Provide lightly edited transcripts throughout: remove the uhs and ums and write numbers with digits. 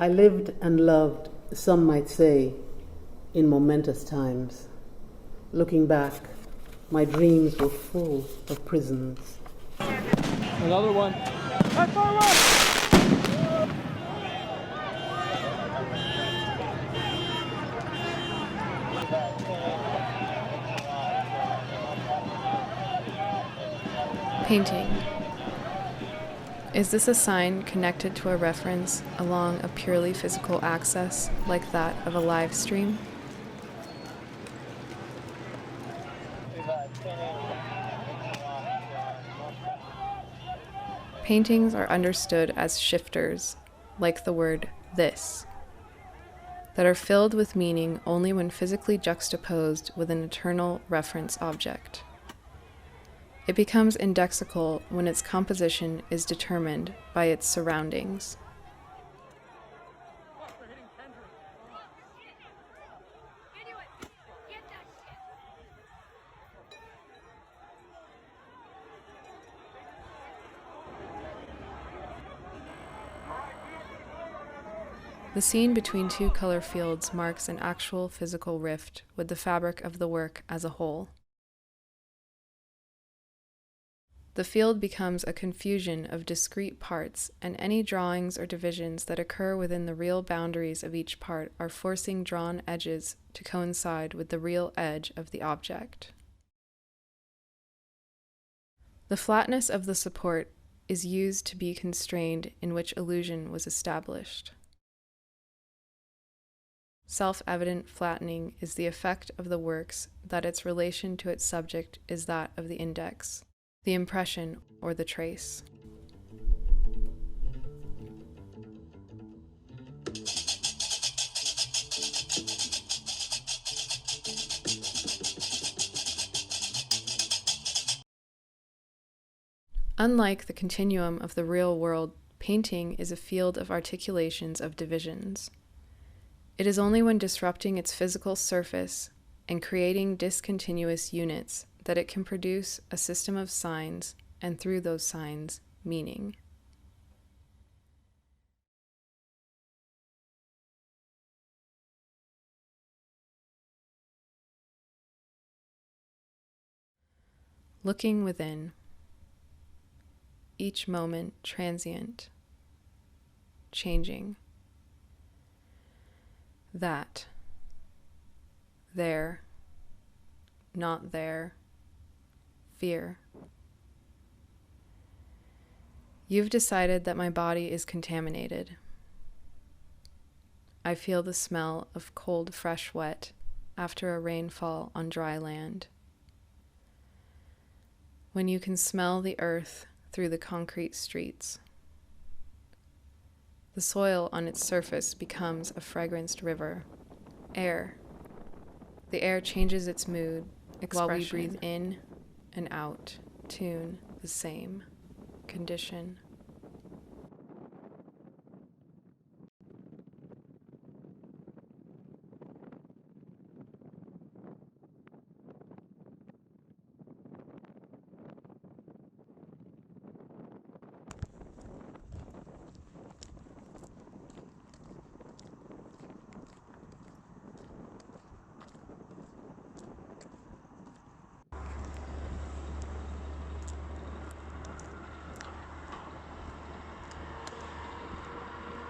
I lived and loved, some might say, in momentous times. Looking back, my dreams were full of prisons. Another one. Right forward! Painting. Is this a sign connected to a reference along a purely physical axis like that of a live stream? Paintings are understood as shifters, like the word this, that are filled with meaning only when physically juxtaposed with an eternal reference object. It becomes indexical when its composition is determined by its surroundings. The scene between two color fields marks an actual physical rift with the fabric of the work as a whole. The field becomes a confusion of discrete parts, and any drawings or divisions that occur within the real boundaries of each part are forcing drawn edges to coincide with the real edge of the object. The flatness of the support is used to be constrained in which illusion was established. Self-evident flattening is the effect of the works that its relation to its subject is that of the index, the impression, or the trace. Unlike the continuum of the real world, painting is a field of articulations of divisions. It is only when disrupting its physical surface and creating discontinuous units that it can produce a system of signs, and through those signs, meaning. Looking within. Each moment transient, changing. That. There. Not there. Fear. You've decided that my body is contaminated. I feel the smell of cold, fresh wet after a rainfall on dry land. When you can smell the earth through the concrete streets. The soil on its surface becomes a fragranced river. Air. The air changes its mood while we breathe in and out. Tune the same. Condition.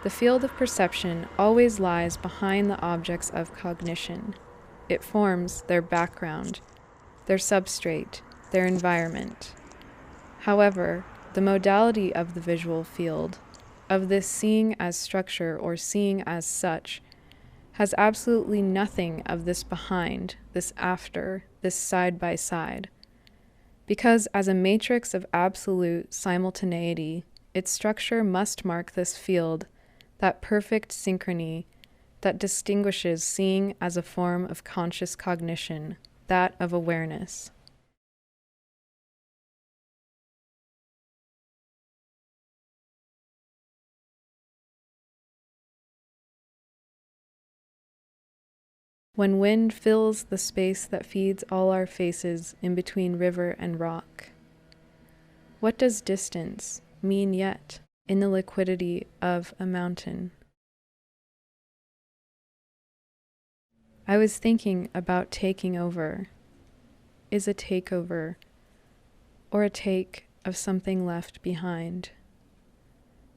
The field of perception always lies behind the objects of cognition. It forms their background, their substrate, their environment. However, the modality of the visual field, of this seeing as structure or seeing as such, has absolutely nothing of this behind, this after, this side by side. Because as a matrix of absolute simultaneity, its structure must mark this field, that perfect synchrony that distinguishes seeing as a form of conscious cognition, that of awareness. When wind fills the space that feeds all our faces in between river and rock. What does distance mean yet in the liquidity of a mountain? I was thinking about taking over. Is a takeover or a take of something left behind?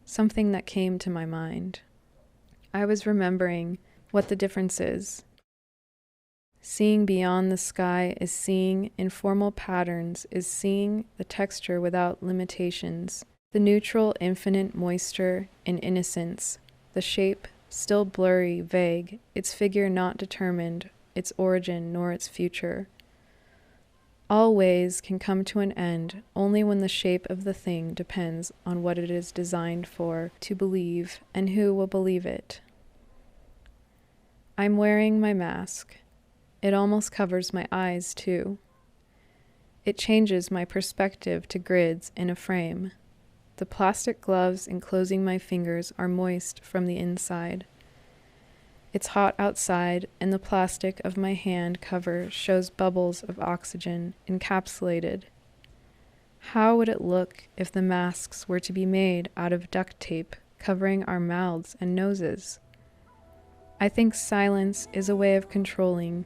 Something that came to my mind. I was remembering what the difference is. Seeing beyond the sky is seeing informal patterns, is seeing the texture without limitations, the neutral, infinite moisture in innocence, the shape still blurry, vague, its figure not determined, its origin nor its future. All ways can come to an end only when the shape of the thing depends on what it is designed for to believe and who will believe it. I'm wearing my mask. It almost covers my eyes, too. It changes my perspective to grids in a frame. The plastic gloves enclosing my fingers are moist from the inside. It's hot outside, and the plastic of my hand cover shows bubbles of oxygen encapsulated. How would it look if the masks were to be made out of duct tape covering our mouths and noses? I think silence is a way of controlling,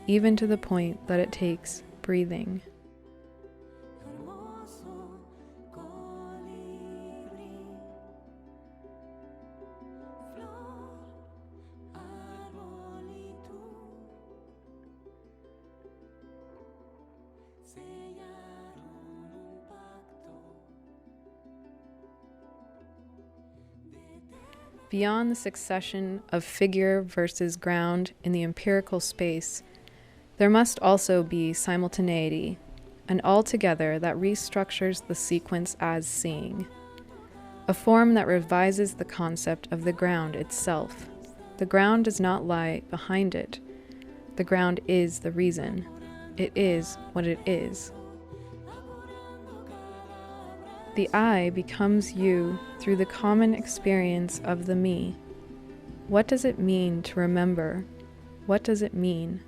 even to the point that it takes breathing. Beyond the succession of figure versus ground in the empirical space, there must also be simultaneity, an altogether that restructures the sequence as seeing, a form that revises the concept of the ground itself. The ground does not lie behind it. The ground is the reason. It is what it is. The I becomes you through the common experience of the me. What does it mean to remember? What does it mean?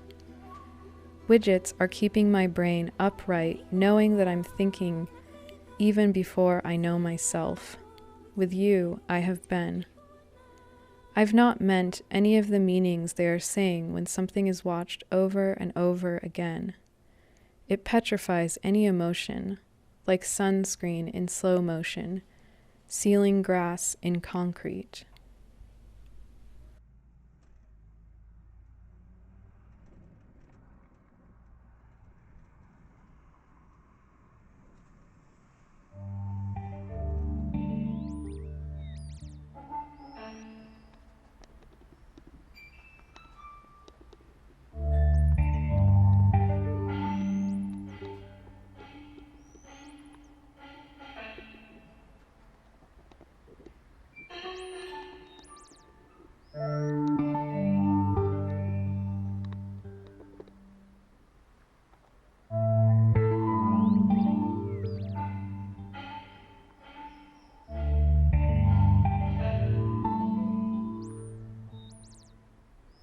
Widgets are keeping my brain upright, knowing that I'm thinking even before I know myself. With you, I have been. I've not meant any of the meanings they are saying when something is watched over and over again. It petrifies any emotion, like sunscreen in slow motion, sealing grass in concrete.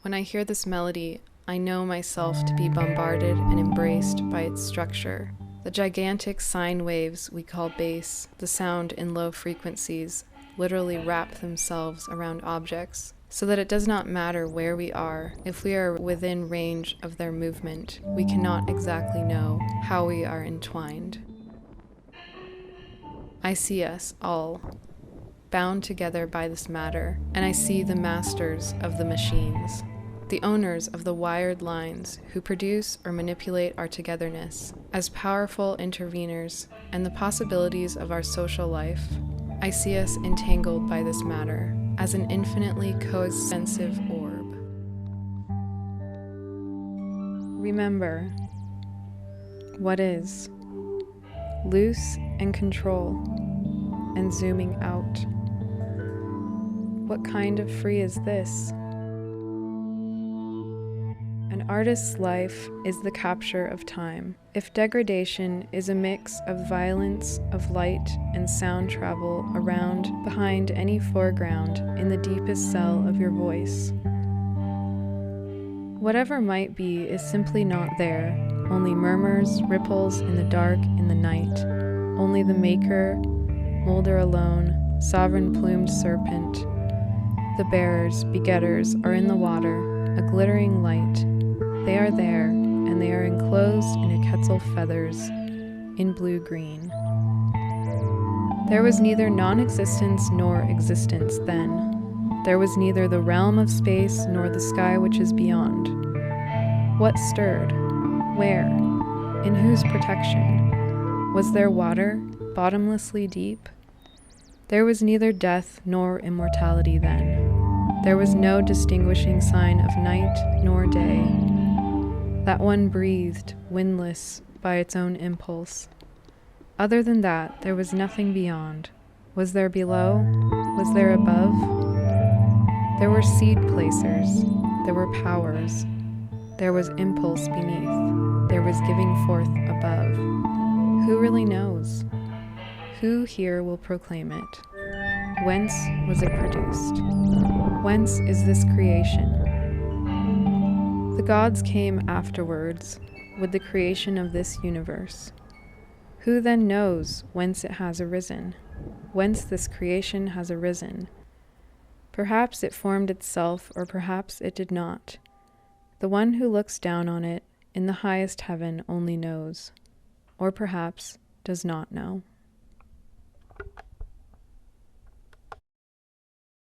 When I hear this melody, I know myself to be bombarded and embraced by its structure. The gigantic sine waves we call bass, the sound in low frequencies, literally wrap themselves around objects, so that it does not matter where we are. If we are within range of their movement, we cannot exactly know how we are entwined. I see us all bound together by this matter, and I see the masters of the machines, the owners of the wired lines who produce or manipulate our togetherness, as powerful interveners and the possibilities of our social life. I see us entangled by this matter as an infinitely coextensive orb. Remember, what is, loose and control, and zooming out. What kind of free is this? An artist's life is the capture of time. If degradation is a mix of violence, of light and sound travel around, behind any foreground, in the deepest cell of your voice. Whatever might be is simply not there, only murmurs, ripples in the dark, in the night. Only the maker, molder alone, sovereign plumed serpent. The bearers, begetters, are in the water, a glittering light, They are there, and they are enclosed in a Quetzal feathers in blue-green. There was neither non-existence nor existence then. There was neither the realm of space nor the sky which is beyond. What stirred? Where? In whose protection? Was there water, bottomlessly deep? There was neither death nor immortality then. There was no distinguishing sign of night nor day. That one breathed, windless, by its own impulse. Other than that, there was nothing beyond. Was there below? Was there above? There were seed placers. There were powers. There was impulse beneath. There was giving forth above. Who really knows? Who here will proclaim it? Whence was it produced? Whence is this creation? The gods came afterwards with the creation of this universe. Who then knows whence it has arisen? Whence this creation has arisen? Perhaps it formed itself, or perhaps it did not. The one who looks down on it in the highest heaven only knows, or perhaps does not know.